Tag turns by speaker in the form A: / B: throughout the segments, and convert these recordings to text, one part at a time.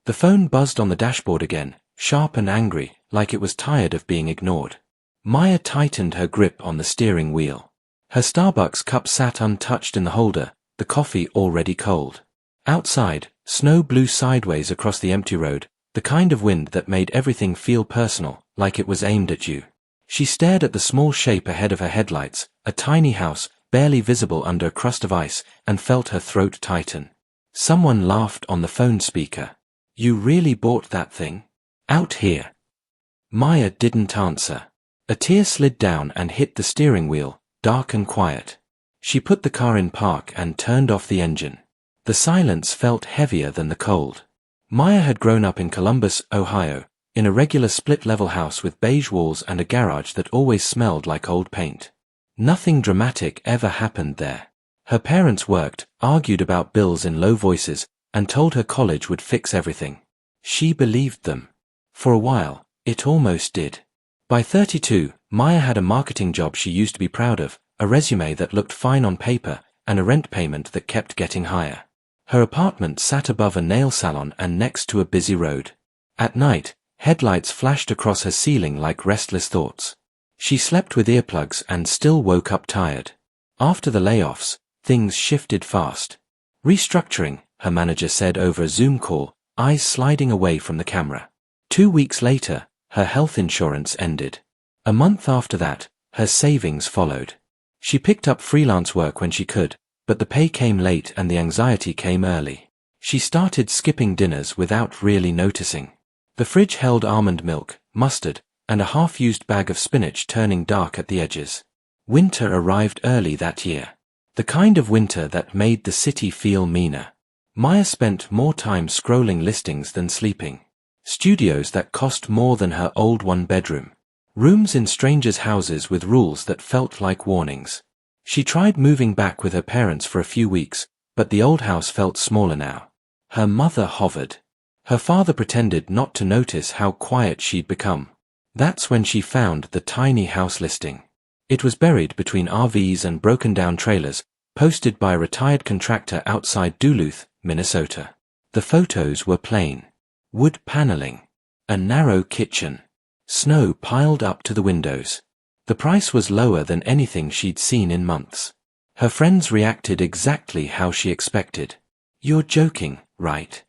A: The phone buzzed on the dashboard again, sharp and angry, like it was tired of being ignored. Maya tightened her grip on the steering wheel. Her Starbucks cup sat untouched in the holder, the coffee already cold. Outside, snow blew sideways across the empty road, the kind of wind that made everything feel personal, like it was aimed at you. She stared at the small shape ahead of her headlights, a tiny house, barely visible under a crust of ice, and felt her throat tighten. Someone laughed on the phone speaker. "You really bought that thing? Out here?" Maya didn't answer. A tear slid down and hit the steering wheel, dark and quiet. She put the car in park and turned off the engine. The silence felt heavier than the cold. Maya had grown up in Columbus, Ohio, in a regular split-level house with beige walls and a garage that always smelled like old paint. Nothing dramatic ever happened there. Her parents worked, argued about bills in low voices, and told her college would fix everything. She believed them. For a while, it almost did. By 32, Maya had a marketing job she used to be proud of, a resume that looked fine on paper, and a rent payment that kept getting higher. Her apartment sat above a nail salon and next to a busy road. At night, headlights flashed across her ceiling like restless thoughts. She slept with earplugs and still woke up tired. After the layoffs, things shifted fast. "Restructuring," her manager said over a Zoom call, eyes sliding away from the camera. 2 weeks later, her health insurance ended. A month after that, her savings followed. She picked up freelance work when she could, but the pay came late and the anxiety came early. She started skipping dinners without really noticing. The fridge held almond milk, mustard, and a half-used bag of spinach turning dark at the edges. Winter arrived early that year. The kind of winter that made the city feel meaner. Maya spent more time scrolling listings than sleeping. Studios that cost more than her old one-bedroom. Rooms in strangers' houses with rules that felt like warnings. She tried moving back with her parents for a few weeks, but the old house felt smaller now. Her mother hovered. Her father pretended not to notice how quiet she'd become. That's when she found the tiny house listing. It was buried between RVs and broken-down trailers, posted by a retired contractor outside Duluth, Minnesota. The photos were plain. Wood paneling. A narrow kitchen. Snow piled up to the windows. The price was lower than anything she'd seen in months. Her friends reacted exactly how she expected. "You're joking, right?"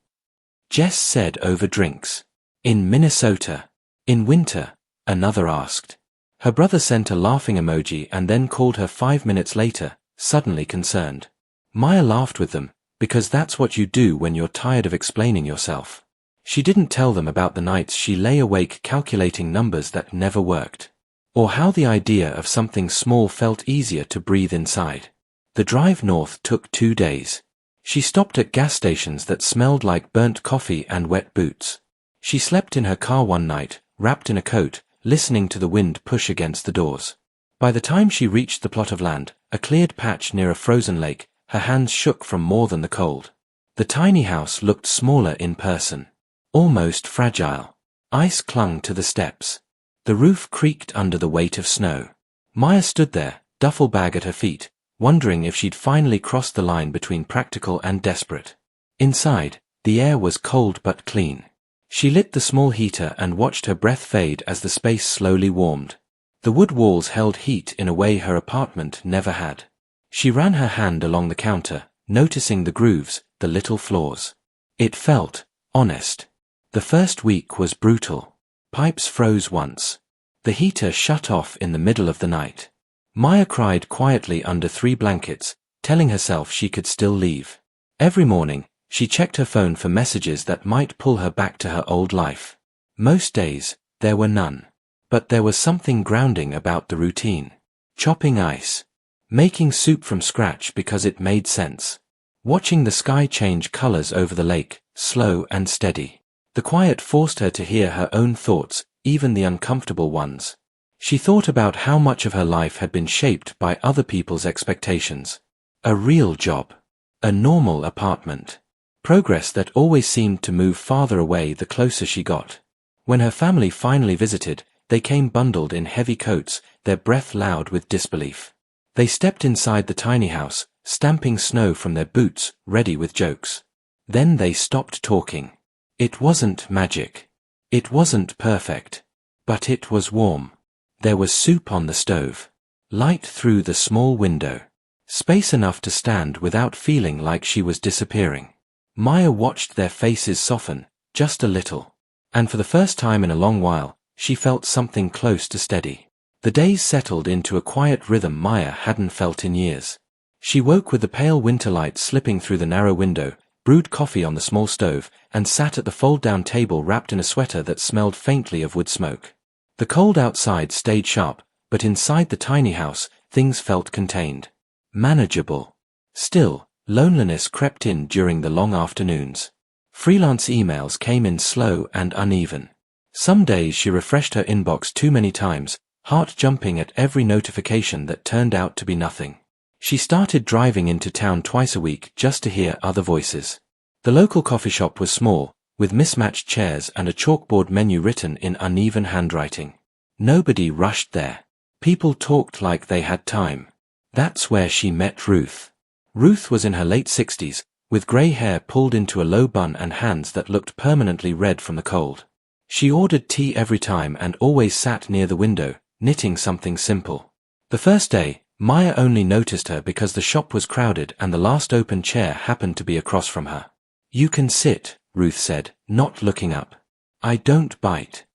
A: Jess said over drinks. "In Minnesota. In winter," another asked. Her brother sent a laughing emoji and then called her 5 minutes later, suddenly concerned. Maya laughed with them, because that's what you do when you're tired of explaining yourself. She didn't tell them about the nights she lay awake calculating numbers that never worked. Or how the idea of something small felt easier to breathe inside. The drive north took 2 days. She stopped at gas stations that smelled like burnt coffee and wet boots. She slept in her car one night, wrapped in a coat, listening to the wind push against the doors. By the time she reached the plot of land, a cleared patch near a frozen lake, her hands shook from more than the cold. The tiny house looked smaller in person. Almost fragile. Ice clung to the steps. The roof creaked under the weight of snow. Maya stood there, duffel bag at her feet, wondering if she'd finally crossed the line between practical and desperate. Inside, the air was cold but clean. She lit the small heater and watched her breath fade as the space slowly warmed. The wood walls held heat in a way her apartment never had. She ran her hand along the counter, noticing the grooves, the little flaws. It felt honest. The first week was brutal. Pipes froze once. The heater shut off in the middle of the night. Maya cried quietly under 3 blankets, telling herself she could still leave. Every morning, she checked her phone for messages that might pull her back to her old life. Most days, there were none. But there was something grounding about the routine. Chopping ice. Making soup from scratch because it made sense. Watching the sky change colors over the lake, slow and steady. The quiet forced her to hear her own thoughts, even the uncomfortable ones. She thought about how much of her life had been shaped by other people's expectations. A real job. A normal apartment. Progress that always seemed to move farther away the closer she got. When her family finally visited, they came bundled in heavy coats, their breath loud with disbelief. They stepped inside the tiny house, stamping snow from their boots, ready with jokes. Then they stopped talking. It wasn't magic. It wasn't perfect. But it was warm. There was soup on the stove. Light through the small window. Space enough to stand without feeling like she was disappearing. Maya watched their faces soften, just a little. And for the first time in a long while, she felt something close to steady. The days settled into a quiet rhythm Maya hadn't felt in years. She woke with the pale winter light slipping through the narrow window, brewed coffee on the small stove, and sat at the fold-down table wrapped in a sweater that smelled faintly of wood smoke. The cold outside stayed sharp, but inside the tiny house, things felt contained. Manageable. Still, loneliness crept in during the long afternoons. Freelance emails came in slow and uneven. Some days she refreshed her inbox too many times, heart jumping at every notification that turned out to be nothing. She started driving into town twice a week just to hear other voices. The local coffee shop was small, with mismatched chairs and a chalkboard menu written in uneven handwriting. Nobody rushed there. People talked like they had time. That's where she met Ruth. Ruth was in her late 60s, with grey hair pulled into a low bun and hands that looked permanently red from the cold. She ordered tea every time and always sat near the window, knitting something simple. The first day, Maya only noticed her because the shop was crowded and the last open chair happened to be across from her. "You can sit," Ruth said, not looking up. "I don't bite."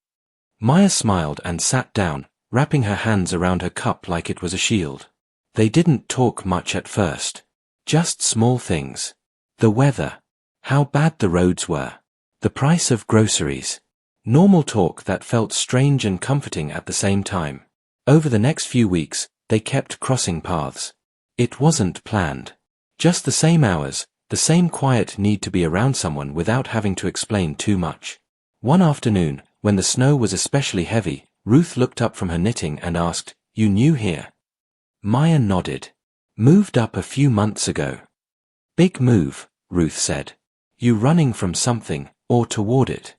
A: Maya smiled and sat down, wrapping her hands around her cup like it was a shield. They didn't talk much at first. Just small things. The weather. How bad the roads were. The price of groceries. Normal talk that felt strange and comforting at the same time. Over the next few weeks, they kept crossing paths. It wasn't planned. Just the same hours, the same quiet need to be around someone without having to explain too much. One afternoon, when the snow was especially heavy, Ruth looked up from her knitting and asked, "You new here?" Maya nodded. "Moved up a few months ago." "Big move," Ruth said. "You running from something, or toward it?"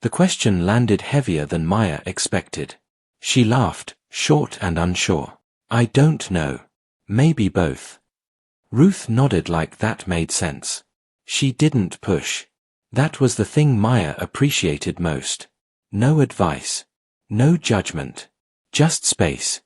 A: The question landed heavier than Maya expected. She laughed, short and unsure. "I don't know. Maybe both." Ruth nodded like that made sense. She didn't push. That was the thing Maya appreciated most. No advice. No judgment. Just space.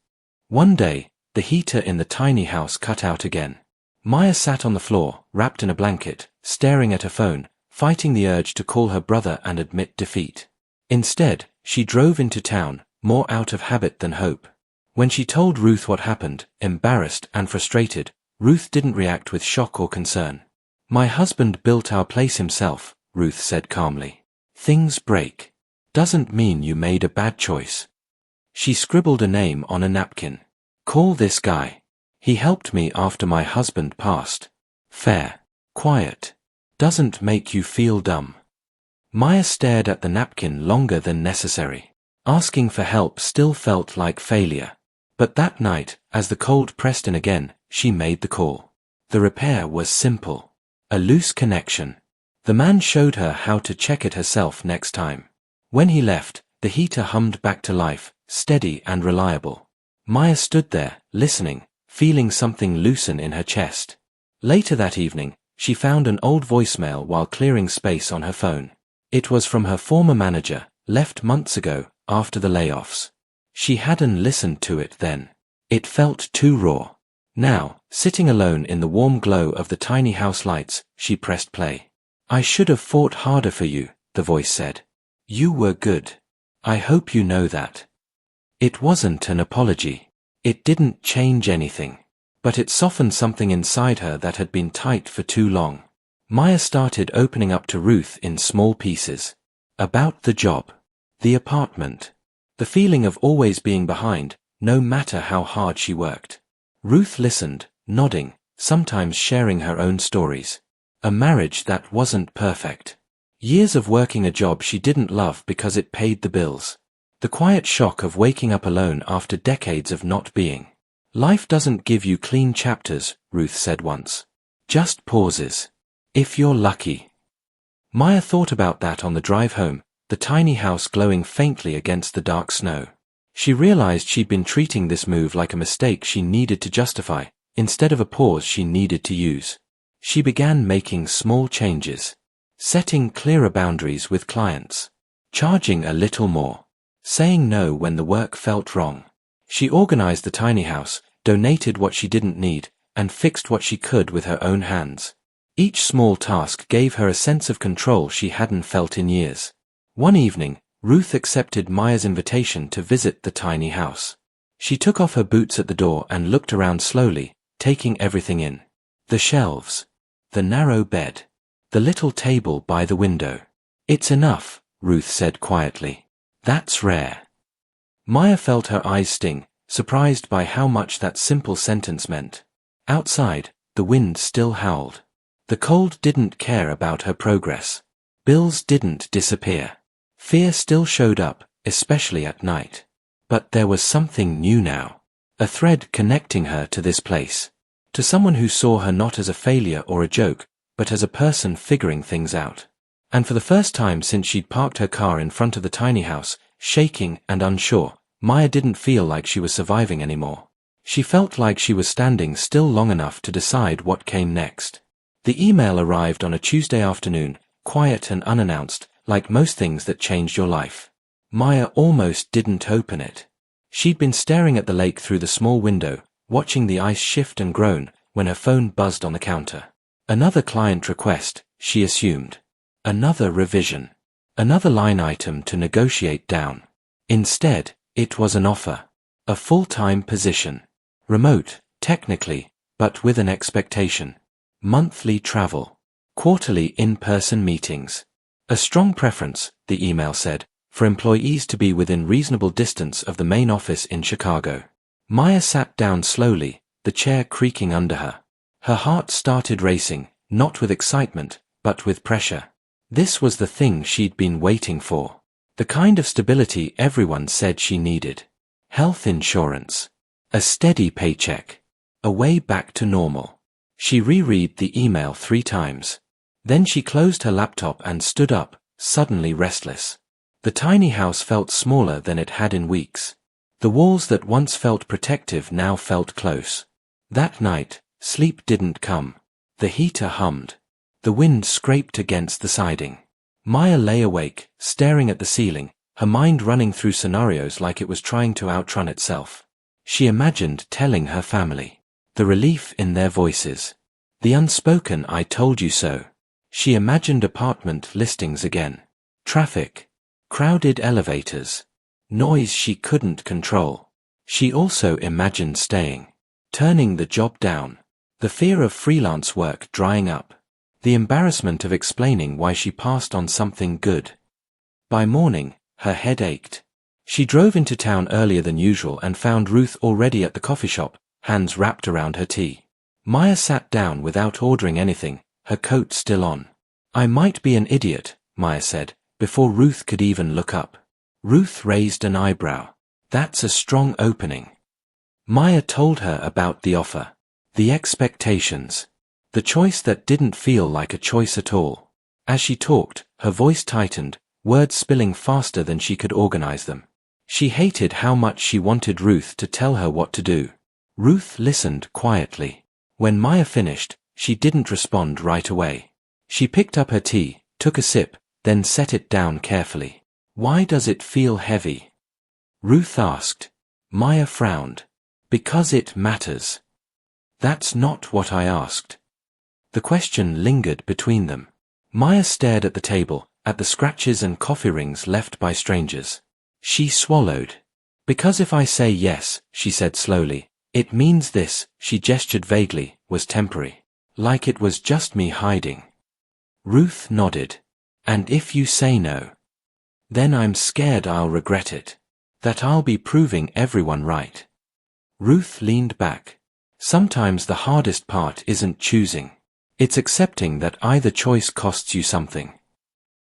A: One day, the heater in the tiny house cut out again. Maya sat on the floor, wrapped in a blanket, staring at her phone, fighting the urge to call her brother and admit defeat. Instead, she drove into town, more out of habit than hope. When she told Ruth what happened, embarrassed and frustrated, Ruth didn't react with shock or concern. "My husband built our place himself," Ruth said calmly. "Things break. Doesn't mean you made a bad choice." She scribbled a name on a napkin. "Call this guy. He helped me after my husband passed. Fair. Quiet. Doesn't make you feel dumb." Maya stared at the napkin longer than necessary. Asking for help still felt like failure. But that night, as the cold pressed in again, she made the call. The repair was simple. A loose connection. The man showed her how to check it herself next time. When he left, the heater hummed back to life, steady and reliable. Maya stood there, listening, feeling something loosen in her chest. Later that evening, she found an old voicemail while clearing space on her phone. It was from her former manager, left months ago, after the layoffs. She hadn't listened to it then. It felt too raw. Now, sitting alone in the warm glow of the tiny house lights, she pressed play. "I should have fought harder for you," the voice said. "You were good. I hope you know that." It wasn't an apology. It didn't change anything. But it softened something inside her that had been tight for too long. Maya started opening up to Ruth in small pieces. About the job. The apartment. The feeling of always being behind, no matter how hard she worked. Ruth listened, nodding, sometimes sharing her own stories. A marriage that wasn't perfect. Years of working a job she didn't love because it paid the bills. The quiet shock of waking up alone after decades of not being. "Life doesn't give you clean chapters," Ruth said once. "Just pauses. If you're lucky." Maya thought about that on the drive home, the tiny house glowing faintly against the dark snow. She realized she'd been treating this move like a mistake she needed to justify, instead of a pause she needed to use. She began making small changes. setting clearer boundaries with clients, charging a little more, saying no when the work felt wrong. She organized the tiny house, donated what she didn't need, and fixed what she could with her own hands. Each small task gave her a sense of control she hadn't felt in years. One evening, Ruth accepted Maya's invitation to visit the tiny house. She took off her boots at the door and looked around slowly, taking everything in. The shelves, the narrow bed, the little table by the window. "It's enough," Ruth said quietly. "That's rare." Maya felt her eyes sting, surprised by how much that simple sentence meant. Outside, the wind still howled. The cold didn't care about her progress. Bills didn't disappear. Fear still showed up, especially at night. But there was something new now. A thread connecting her to this place. To someone who saw her not as a failure or a joke, but as a person figuring things out. And for the first time since she'd parked her car in front of the tiny house, shaking and unsure, Maya didn't feel like she was surviving anymore. She felt like she was standing still long enough to decide what came next. The email arrived on a Tuesday afternoon, quiet and unannounced, like most things that changed your life. Maya almost didn't open it. She'd been staring at the lake through the small window, watching the ice shift and groan, when her phone buzzed on the counter. Another client request, she assumed. Another revision. Another line item to negotiate down. Instead, it was an offer. A full-time position. Remote, technically, but with an expectation. Monthly travel. Quarterly in-person meetings. A strong preference, the email said, for employees to be within reasonable distance of the main office in Chicago. Maya sat down slowly, the chair creaking under her. Her heart started racing, not with excitement, but with pressure. This was the thing she'd been waiting for. The kind of stability everyone said she needed. Health insurance. A steady paycheck. A way back to normal. She reread the email 3 times. Then she closed her laptop and stood up, suddenly restless. The tiny house felt smaller than it had in weeks. The walls that once felt protective now felt close. That night, sleep didn't come. The heater hummed. The wind scraped against the siding. Maya lay awake, staring at the ceiling, her mind running through scenarios like it was trying to outrun itself. She imagined telling her family. The relief in their voices. The unspoken "I told you so." She imagined apartment listings again. Traffic. Crowded elevators. Noise she couldn't control. She also imagined staying. Turning the job down. The fear of freelance work drying up. The embarrassment of explaining why she passed on something good. By morning, her head ached. She drove into town earlier than usual and found Ruth already at the coffee shop, hands wrapped around her tea. Maya sat down without ordering anything, her coat still on. "I might be an idiot," Maya said, before Ruth could even look up. Ruth raised an eyebrow. "That's a strong opening." Maya told her about the offer. The expectations. The choice that didn't feel like a choice at all. As she talked, her voice tightened, words spilling faster than she could organize them. She hated how much she wanted Ruth to tell her what to do. Ruth listened quietly. When Maya finished, she didn't respond right away. She picked up her tea, took a sip, then set it down carefully. "Why does it feel heavy?" Ruth asked. Maya frowned. "Because it matters." "That's not what I asked." The question lingered between them. Maya stared at the table, at the scratches and coffee rings left by strangers. She swallowed. "Because if I say yes," she said slowly, "it means this," she gestured vaguely, "was temporary. Like it was just me hiding." Ruth nodded. "And if you say no?" "Then I'm scared I'll regret it. That I'll be proving everyone right." Ruth leaned back. Sometimes the hardest part isn't choosing. It's accepting that either choice costs you something.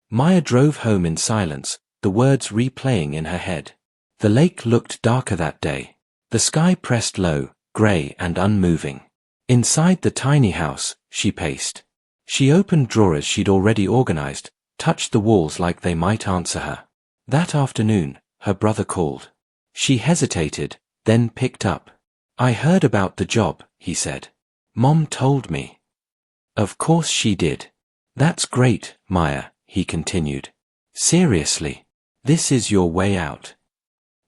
A: Maya drove home in silence, the words replaying in her head. The lake looked darker that day. The sky pressed low, grey and unmoving. Inside the tiny house, she paced. She opened drawers she'd already organized, touched the walls like they might answer her. That afternoon, her brother called. She hesitated, then picked up. "I heard about the job," he said. "Mom told me." Of course she did. That's great, Maya, he continued. Seriously. This is your way out.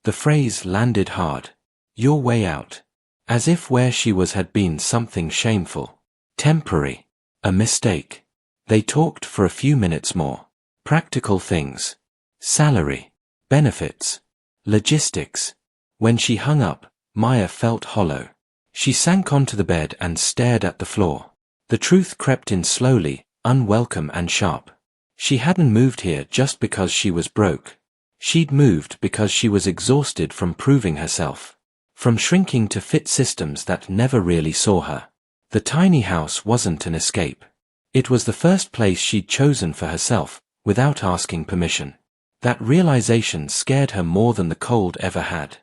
A: The phrase landed hard. Your way out. As if where she was had been something shameful. Temporary. A mistake. They talked for a few minutes more. Practical things. Salary. Benefits. Logistics. When she hung up, Maya felt hollow. She sank onto the bed and stared at the floor. The truth crept in slowly, unwelcome and sharp. She hadn't moved here just because she was broke. She'd moved because she was exhausted from proving herself. From shrinking to fit systems that never really saw her. The tiny house wasn't an escape. It was the first place she'd chosen for herself, without asking permission. That realization scared her more than the cold ever had.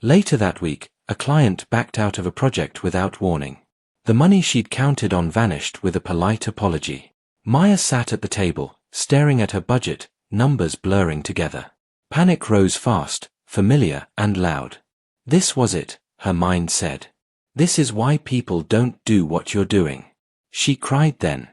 A: Later that week, a client backed out of a project without warning. The money she'd counted on vanished with a polite apology. Maya sat at the table, staring at her budget, numbers blurring together. Panic rose fast, familiar and loud. This was it, her mind said. This is why people don't do what you're doing. She cried then.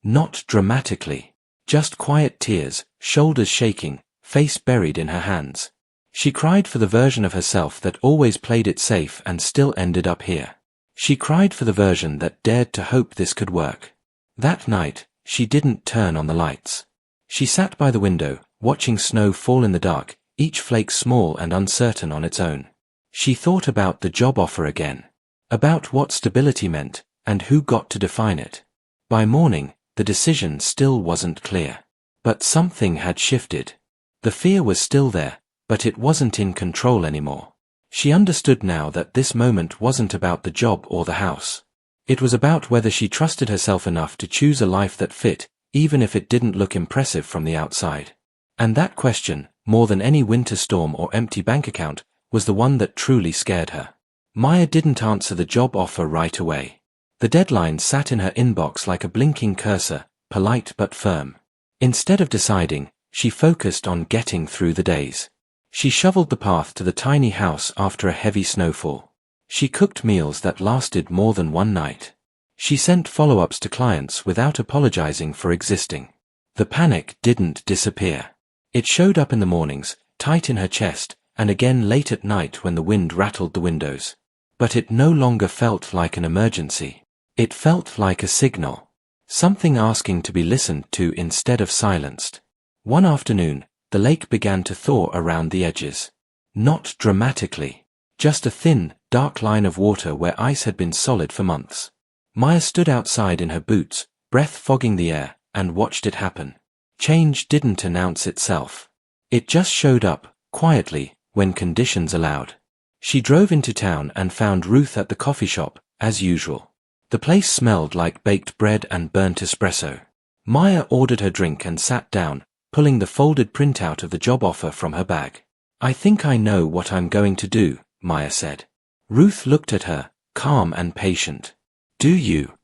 A: Not dramatically. Just quiet tears, shoulders shaking, face buried in her hands. She cried for the version of herself that always played it safe and still ended up here. She cried for the version that dared to hope this could work. That night, she didn't turn on the lights. She sat by the window, watching snow fall in the dark, each flake small and uncertain on its own. She thought about the job offer again. About what stability meant, and who got to define it. By morning, the decision still wasn't clear. But something had shifted. The fear was still there, but it wasn't in control anymore. She understood now that this moment wasn't about the job or the house. It was about whether she trusted herself enough to choose a life that fit, even if it didn't look impressive from the outside. And that question, more than any winter storm or empty bank account, was the one that truly scared her. Maya didn't answer the job offer right away. The deadline sat in her inbox like a blinking cursor, polite but firm. Instead of deciding, she focused on getting through the days. She shoveled the path to the tiny house after a heavy snowfall. She cooked meals that lasted more than one night. She sent follow-ups to clients without apologizing for existing. The panic didn't disappear. It showed up in the mornings, tight in her chest, and again late at night when the wind rattled the windows. But it no longer felt like an emergency. It felt like a signal. Something asking to be listened to instead of silenced. One afternoon, the lake began to thaw around the edges. Not dramatically. Just a thin, dark line of water where ice had been solid for months. Maya stood outside in her boots, breath fogging the air, and watched it happen. Change didn't announce itself. It just showed up, quietly, when conditions allowed. She drove into town and found Ruth at the coffee shop, as usual. The place smelled like baked bread and burnt espresso. Maya ordered her drink and sat down, pulling the folded printout of the job offer from her bag. I think I know what I'm going to do, Maya said. Ruth looked at her, calm and patient. Do you?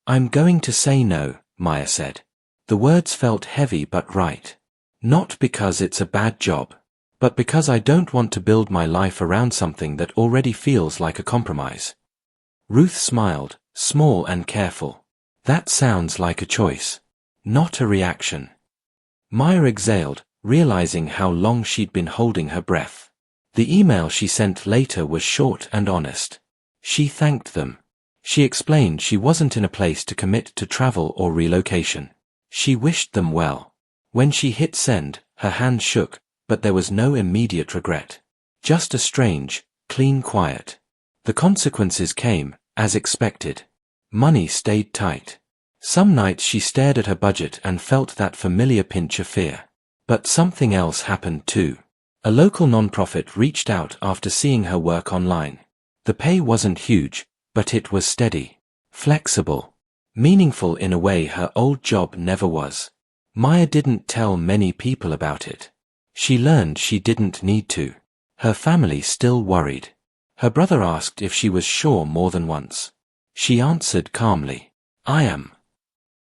A: I'm going to say no, Maya said. The words felt heavy but right. Not because it's a bad job, but because I don't want to build my life around something that already feels like a compromise. Ruth smiled, small and careful. That sounds like a choice, not a reaction. Maya exhaled, realizing how long she'd been holding her breath. The email she sent later was short and honest. She thanked them. She explained she wasn't in a place to commit to travel or relocation. She wished them well. When she hit send, her hand shook, but there was no immediate regret. Just a strange, clean quiet. The consequences came, as expected. Money stayed tight. Some nights she stared at her budget and felt that familiar pinch of fear. But something else happened too. A local nonprofit reached out after seeing her work online. The pay wasn't huge, but it was steady, flexible, meaningful in a way her old job never was. Maya didn't tell many people about it. She learned she didn't need to. Her family still worried. Her brother asked if she was sure more than once. She answered calmly, I am.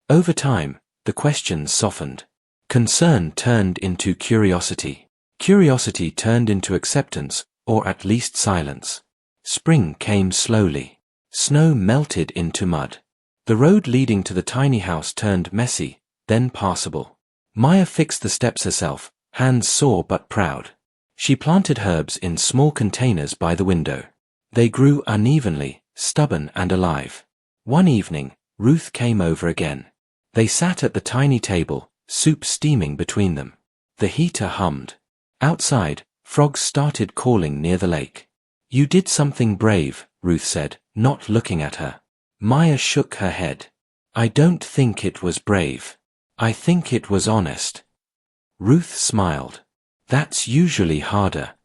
A: Over time, the questions softened. Concern turned into curiosity. Curiosity turned into acceptance, or at least silence. Spring came slowly. Snow melted into mud. The road leading to the tiny house turned messy, then passable. Maya fixed the steps herself, hands sore but proud. She planted herbs in small containers by the window. They grew unevenly, stubborn and alive. One evening, Ruth came over again. They sat at the tiny table, soup steaming between them. The heater hummed. Outside, frogs started calling near the lake. "You did something brave," Ruth said, not looking at her. Maya shook her head. "I don't think it was brave. I think it was honest." Ruth smiled. "That's usually harder."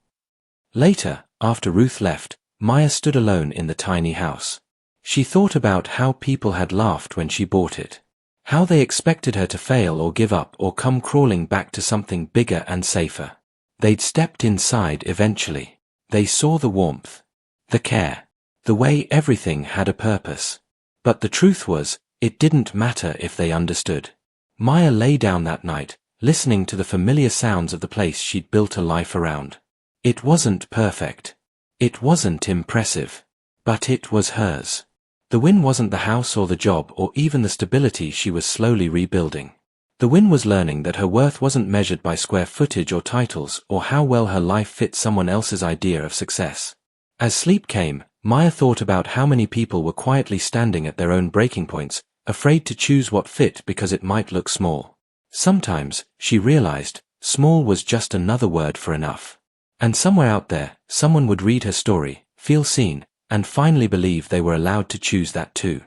A: Later, after Ruth left, Maya stood alone in the tiny house. She thought about how people had laughed when she bought it. How they expected her to fail or give up or come crawling back to something bigger and safer. They'd stepped inside eventually. They saw the warmth, the care, the way everything had a purpose. But the truth was, it didn't matter if they understood. Maya lay down that night, listening to the familiar sounds of the place she'd built a life around. It wasn't perfect. It wasn't impressive. But it was hers. The win wasn't the house or the job or even the stability she was slowly rebuilding. The win was learning that her worth wasn't measured by square footage or titles or how well her life fit someone else's idea of success. As sleep came, Maya thought about how many people were quietly standing at their own breaking points, afraid to choose what fit because it might look small. Sometimes, she realized, small was just another word for enough. And somewhere out there, someone would read her story, feel seen, and finally believe they were allowed to choose that too.